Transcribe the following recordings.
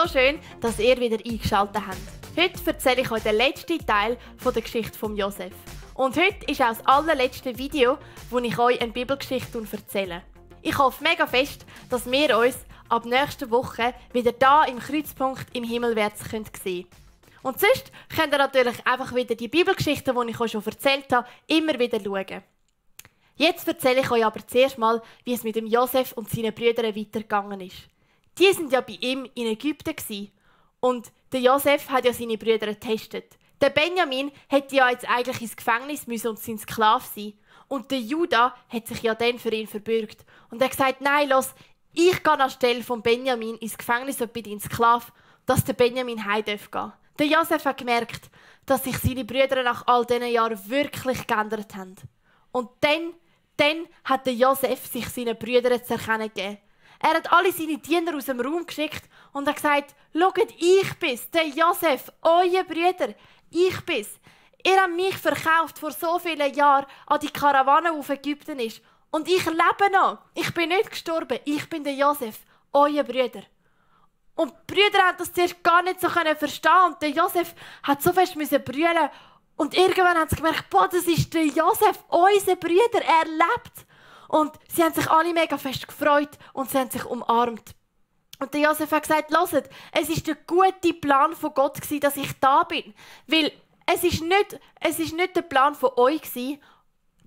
So schön, dass ihr wieder eingeschaltet habt. Heute erzähle ich euch den letzten Teil der Geschichte von Josef. Und heute ist auch das allerletzte Video, wo ich euch eine Bibelgeschichte erzähle. Ich hoffe mega fest, dass wir uns ab nächster Woche wieder da im Kreuzpunkt im Himmelwärts sehen können. Und sonst könnt ihr natürlich einfach wieder die Bibelgeschichten, die ich euch schon erzählt habe, immer wieder schauen. Jetzt erzähle ich euch aber zuerst mal, wie es mit dem Josef und seinen Brüdern weitergegangen ist. Die waren ja bei ihm in Ägypten und der Josef hat ja seine Brüder getestet. Der Benjamin hätte ja jetzt eigentlich ins Gefängnis müssen und sein Sklave sein. Und der Juda hat sich ja dann für ihn verbürgt. Und er hat gesagt, nein, los, ich gehe anstelle von Benjamin ins Gefängnis und bin dein Sklave, dass der Benjamin heim gehen darf. Der Josef hat gemerkt, dass sich seine Brüder nach all diesen Jahren wirklich geändert haben. Und dann hat der Josef sich seinen Brüdern zu erkennen gegeben. Er hat alle seine Diener aus dem Raum geschickt und hat gesagt, schaut, ich bin's, der Josef, euer Brüder, ich bin's. Ihr habt mich verkauft vor so vielen Jahren an die Karawane, die auf Ägypten ist. Und ich lebe noch. Ich bin nicht gestorben. Ich bin der Josef, euer Brüder. Und die Brüder haben das zuerst gar nicht so verstehen. Und der Josef hat so fest brüllen. Und irgendwann haben sie gemerkt, boah, das ist der Josef, unser Brüder, er lebt. Und sie haben sich alle mega fest gefreut und sie haben sich umarmt. Und der Josef hat gesagt, hört, es war der gute Plan von Gott, dass ich da bin. Weil es ist nicht der Plan von euch,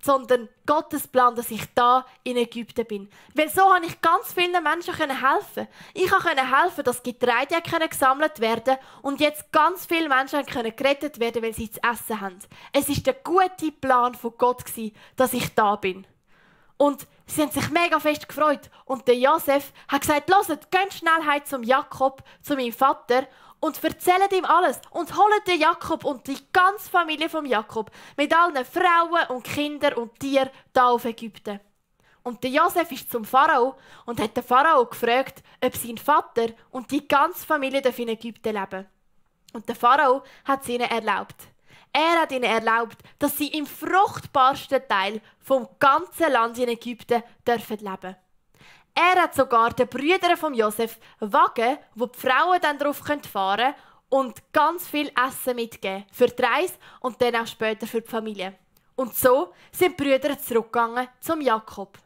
sondern Gottes Plan, dass ich da in Ägypten bin. Weil so konnte ich ganz vielen Menschen helfen. Ich konnte helfen, dass Getreide gesammelt werden und jetzt ganz viele Menschen gerettet werden, weil sie zu essen haben. Es ist der gute Plan von Gott, dass ich da bin. Und sie haben sich mega fest gefreut. Und der Josef hat gesagt, hört, geht schnell heim zum Jakob, zu meinem Vater, und erzählt ihm alles. Und holt den Jakob und die ganze Familie von Jakob mit allen Frauen und Kindern und Tieren da auf Ägypten. Und der Josef ist zum Pharao und hat den Pharao gefragt, ob sein Vater und die ganze Familie in Ägypten leben. Und der Pharao hat es ihnen erlaubt. Er hat ihnen erlaubt, dass sie im fruchtbarsten Teil vom ganzen Land in Ägypten dürfen leben. Er hat sogar den Brüdern von Josef Wagen, wo die Frauen dann drauf fahren können und ganz viel Essen mitgeben für die Reise und dann auch später für die Familie. Und so sind die Brüder zurückgegangen zum Jakob.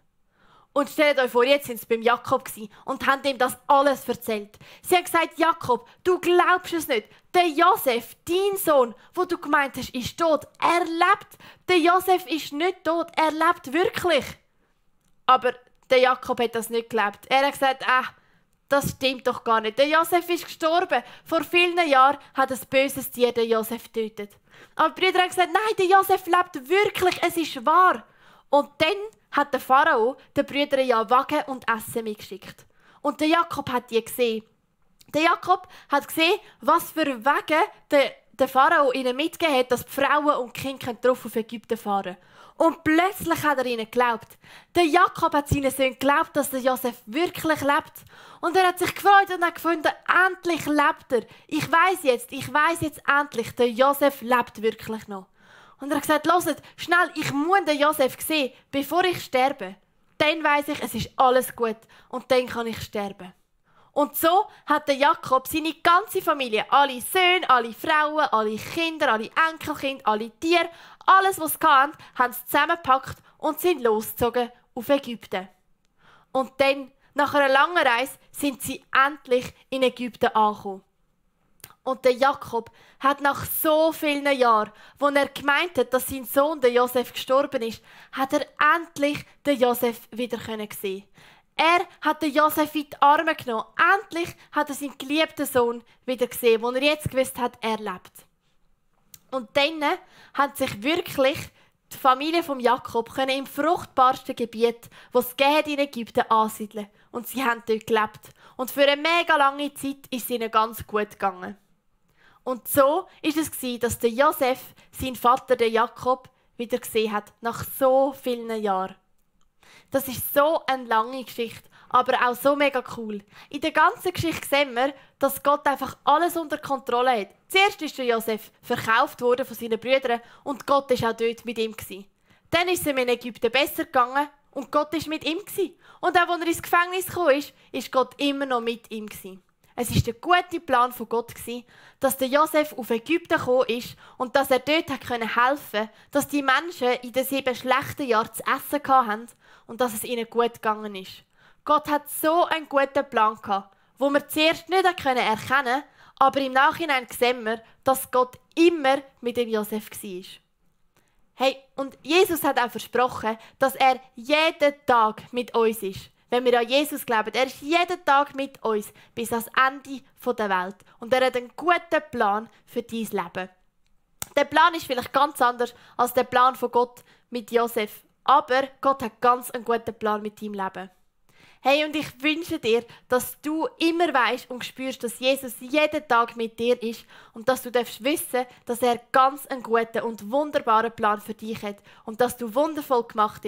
Und stellt euch vor, jetzt waren sie beim Jakob und haben ihm das alles erzählt. Sie haben gesagt, Jakob, du glaubst es nicht. Der Josef, dein Sohn, wo du gemeint hast, ist tot. Er lebt. Der Josef ist nicht tot. Er lebt wirklich. Aber der Jakob hat das nicht geglaubt. Er hat gesagt, das stimmt doch gar nicht. Der Josef ist gestorben. Vor vielen Jahren hat ein böses Tier den Josef getötet. Aber die Brüder haben gesagt, nein, der Josef lebt wirklich. Es ist wahr. Und dann hat der Pharao den Brüdern ja Wagen und Essen mitgeschickt. Und der Jakob hat die gesehen. Der Jakob hat gesehen, was für Wagen der Pharao ihnen mitgegeben hat, dass die Frauen und die Kinder drauf auf Ägypten fahren können. Und plötzlich hat er ihnen geglaubt. Der Jakob hat seinen Söhnen geglaubt, dass der Josef wirklich lebt. Und er hat sich gefreut und hat gefunden, endlich lebt er. Ich weiss jetzt endlich, der Josef lebt wirklich noch. Und er hat gesagt, hört, schnell, ich muss den Josef sehen, bevor ich sterbe. Dann weiss ich, es ist alles gut. Und dann kann ich sterben. Und so hat der Jakob seine ganze Familie, alle Söhne, alle Frauen, alle Kinder, alle Enkelkinder, alle Tiere, alles, was sie hatten, haben sie zusammengepackt und sind losgezogen auf Ägypten. Und dann, nach einer langen Reise, sind sie endlich in Ägypten angekommen. Und der Jakob hat nach so vielen Jahren, wo er gemeint hat, dass sein Sohn, der Josef, gestorben ist, hat er endlich den Josef wieder sehen. Er hat den Josef in die Arme genommen. Endlich hat er seinen geliebten Sohn wieder gesehen, wo er jetzt gewusst hat, er lebt. Und dann hat sich wirklich die Familie von Jakob im fruchtbarsten Gebiet, das es in Ägypten ansiedeln. Und sie haben dort gelebt. Und für eine mega lange Zeit ist es ihnen ganz gut gegangen. Und so ist es, dass der Josef, sein Vater, der Jakob, wieder gesehen hat, nach so vielen Jahren. Das ist so eine lange Geschichte, aber auch so mega cool. In der ganzen Geschichte sehen wir, dass Gott einfach alles unter Kontrolle hat. Zuerst ist der Josef verkauft worden von seinen Brüdern und Gott war auch dort mit ihm. Dann ist es ihm in Ägypten besser gegangen und Gott war mit ihm. Und auch als er ins Gefängnis kam, ist Gott immer noch mit ihm. Es ist der gute Plan von Gott, dass der Josef auf Ägypten gekommen ist und dass er dort helfen konnte, dass die Menschen in den 7 schlechten Jahren zu essen hatten und dass es ihnen gut gegangen ist. Gott hat so einen guten Plan gehabt, wo wir zuerst nicht erkennen konnten, aber im Nachhinein sehen wir, dass Gott immer mit dem Josef war. Hey, und Jesus hat auch versprochen, dass er jeden Tag mit uns ist. Wenn wir an Jesus glauben, er ist jeden Tag mit uns bis ans Ende der Welt. Und er hat einen guten Plan für dein Leben. Der Plan ist vielleicht ganz anders als der Plan von Gott mit Josef. Aber Gott hat ganz einen guten Plan mit deinem Leben. Hey, und ich wünsche dir, dass du immer weißt und spürst, dass Jesus jeden Tag mit dir ist und dass du darfst wissen, dass er ganz einen guten und wunderbaren Plan für dich hat und dass du wundervoll gemacht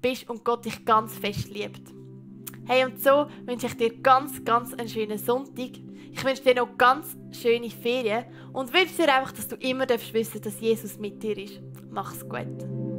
bist und Gott dich ganz fest liebt. Hey, und so wünsche ich dir ganz einen schönen Sonntag. Ich wünsche dir noch ganz schöne Ferien und wünsche dir einfach, dass du immer wissen darfst, dass Jesus mit dir ist. Mach's gut.